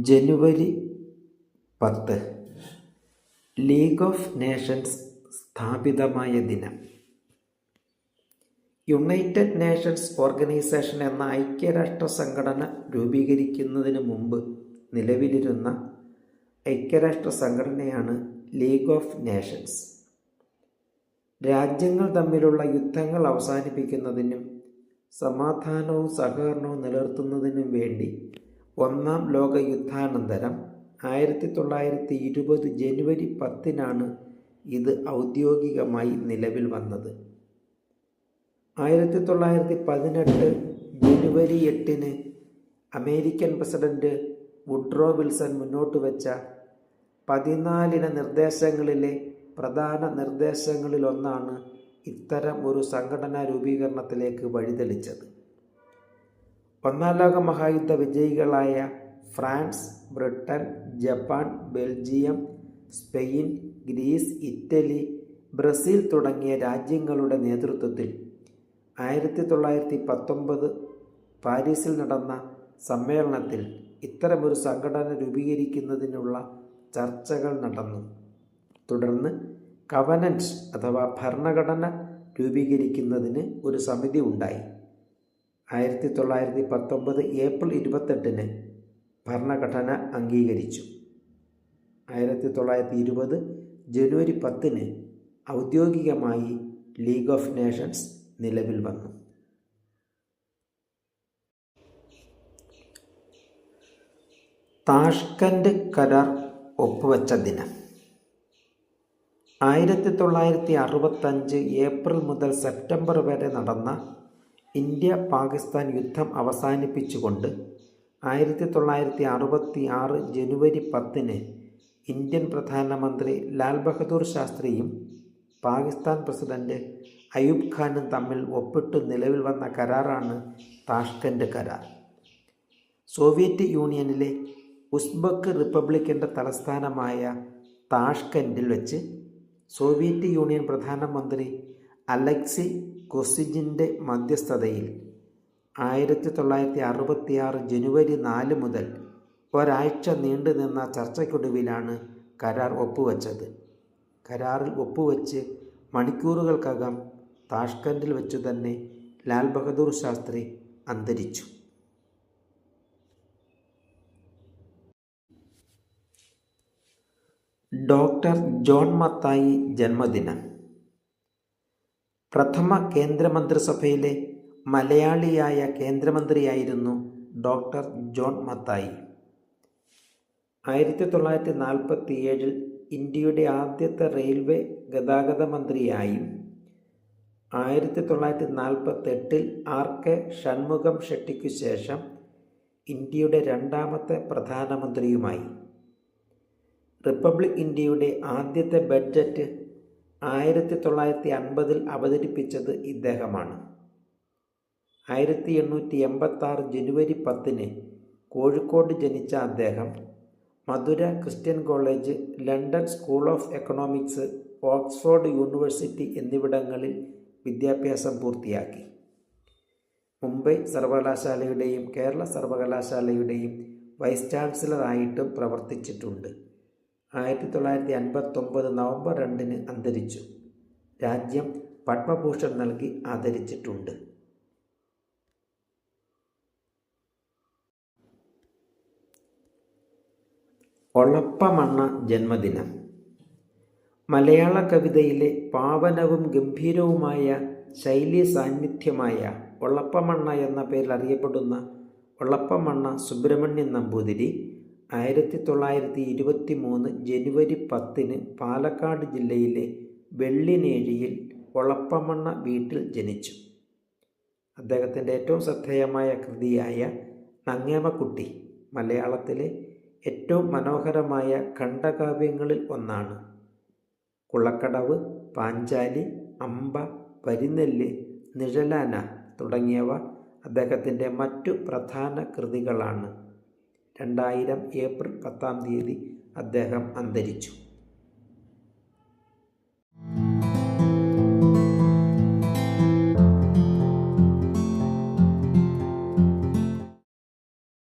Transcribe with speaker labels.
Speaker 1: January 10 league of Nations സ്ഥാപിതമായ ദിനം. United Nations organisation എന്ന ഐക്യരാഷ്ട്ര സംഘടന രൂപീകരിക്കുന്നതിന് മുമ്പ് നിലവിലിരുന്ന ഐക്യരാഷ്ട്ര സംഘടനയാണ് ലീഗ് ഓഫ് നേഷൻസ്. രാജ്യങ്ങൾ തമ്മിലുള്ള യുദ്ധങ്ങൾ അവസാനിപ്പിക്കുന്നതിനും സമാധാനവും സഹകരണവും നിലനിർത്തുന്നതിനും വേണ്ടി ഒന്നാം ലോക യുദ്ധാനന്തരം 1920 ജനുവരി 10 ഇത് ഔദ്യോഗികമായി നിലവിൽ വന്നത്. 1918 ജനുവരി 8 അമേരിക്കൻ പ്രസിഡന്റ് വുഡ്രോ വിൽസൺ മുന്നോട്ട് വെച്ച 14 നിർദ്ദേശങ്ങളിലെ പ്രധാന നിർദ്ദേശങ്ങളിലൊന്നാണ് ഇത്തരം ഒരു സംഘടനാ രൂപീകരണത്തിലേക്ക് വഴിതെളിച്ചത്. ഒന്നാം ലോക മഹായുദ്ധ വിജയികളായ France, Britain, Japan, Belgium, Spain, Greece, Italy, Brazil തുടങ്ങിയ രാജ്യങ്ങളുടെ നേതൃത്വത്തിൽ 1919 പാരീസിൽ നടന്ന സമ്മേളനത്തിൽ ഇത്തരമൊരു സംഘടന രൂപീകരിക്കുന്നതിനുള്ള ചർച്ചകൾ നടന്നു. തുടർന്ന് കവനന്റ് അഥവാ ഭരണഘടന രൂപീകരിക്കുന്നതിന് ഒരു സമിതി ഉണ്ടായി. 1919 ഏപ്രിൽ 28 ഭരണഘടന അംഗീകരിച്ചു. 1920 ജനുവരി 10 ഔദ്യോഗികമായി ലീഗ് ഓഫ് നേഷൻസ് നിലവിൽ വന്നു. താഷ്കന്റ് കരാർ ഒപ്പുവെച്ച ദിനം. 1965 ഏപ്രിൽ മുതൽ സെപ്റ്റംബർ വരെ നടന്ന ഇന്ത്യ പാകിസ്ഥാൻ യുദ്ധം അവസാനിപ്പിച്ചുകൊണ്ട് 1966 ജനുവരി 10 ഇന്ത്യൻ പ്രധാനമന്ത്രി ലാൽ ബഹദൂർ ശാസ്ത്രിയും പാകിസ്ഥാൻ പ്രസിഡന്റ് അയൂബ് ഖാനും തമ്മിൽ ഒപ്പിട്ട് നിലവിൽ വന്ന കരാറാണ് താഷ്കന്റ് കരാർ. സോവിയറ്റ് യൂണിയനിലെ ഉസ്ബെക്ക് റിപ്പബ്ലിക്കിൻ്റെ തലസ്ഥാനമായ താഷ്കന്റിൽ വെച്ച് സോവിയറ്റ് യൂണിയൻ പ്രധാനമന്ത്രി അലക്സി കൊസിജിൻ്റെ മധ്യസ്ഥതയിൽ 1966 ജനുവരി 4 മുതൽ ഒരാഴ്ച നീണ്ടുനിന്ന ചർച്ചയ്ക്കൊടുവിലാണ് കരാർ ഒപ്പുവെച്ചത്. കരാറിൽ ഒപ്പുവെച്ച് മണിക്കൂറുകൾക്കകം താഷ്കന്റിൽ വെച്ചു തന്നെ ലാൽ ബഹദൂർ ശാസ്ത്രി അന്തരിച്ചു. ഡോക്ടർ ജോൺ മത്തായി ജന്മദിനം. പ്രഥമ കേന്ദ്രമന്ത്രിസഭയിലെ മലയാളിയായ കേന്ദ്രമന്ത്രിയായിരുന്നു ഡോക്ടർ ജോൺ മത്തായി. 1947 ഇന്ത്യയുടെ ആദ്യത്തെ റെയിൽവേ ഗതാഗത മന്ത്രിയായും 1948 RK ഷൺമുഖം ഷെട്ടിക്കു ശേഷം ഇന്ത്യയുടെ രണ്ടാമത്തെ പ്രധാനമന്ത്രിയുമായി. റിപ്പബ്ലിക് ഇന്ത്യയുടെ ആദ്യത്തെ ബഡ്ജറ്റ് 1950 അവതരിപ്പിച്ചത് ഇദ്ദേഹമാണ്. 1886 ജനുവരി 10 കോഴിക്കോട് ജനിച്ച അദ്ദേഹം Madurai Christian college, London school of economics, Oxford university എന്നിവിടങ്ങളിൽ വിദ്യാഭ്യാസം പൂർത്തിയാക്കി. മുംബൈ സർവകലാശാലയുടെയും കേരള സർവകലാശാലയുടെയും വൈസ് ചാൻസലറായിട്ടും പ്രവർത്തിച്ചിട്ടുണ്ട്. 1959 നവംബർ 2 അന്തരിച്ചു. രാജ്യം പത്മഭൂഷൺ നൽകി ആദരിച്ചിട്ടുണ്ട്. ഒളപ്പമണ്ണ ജന്മദിനം. മലയാള കവിതയിലെ പാവനവും ഗംഭീരവുമായ ശൈലീ സാന്നിധ്യമായ ഒളപ്പമണ്ണ എന്ന പേരിൽ അറിയപ്പെടുന്ന ഒളപ്പമണ്ണ സുബ്രഹ്മണ്യൻ നമ്പൂതിരി 1923 ജനുവരി 10 പാലക്കാട് ജില്ലയിലെ വെള്ളിനേഴിയിൽ ഒളപ്പമണ്ണ വീട്ടിൽ ജനിച്ചു. അദ്ദേഹത്തിൻ്റെ ഏറ്റവും ശ്രദ്ധേയമായ കൃതിയായ നങ്ങേമക്കുട്ടി മലയാളത്തിലെ ഏറ്റവും മനോഹരമായ ഖണ്ഡകാവ്യങ്ങളിൽ ഒന്നാണ്. കുളക്കടവ്, പാഞ്ചാലി, അമ്പ, പരിനെല്ല്, നിഴലാന തുടങ്ങിയവ അദ്ദേഹത്തിൻ്റെ മറ്റു പ്രധാന കൃതികളാണ്. 2000 ഏപ്രിൽ 10 അദ്ദേഹം അന്തരിച്ചു.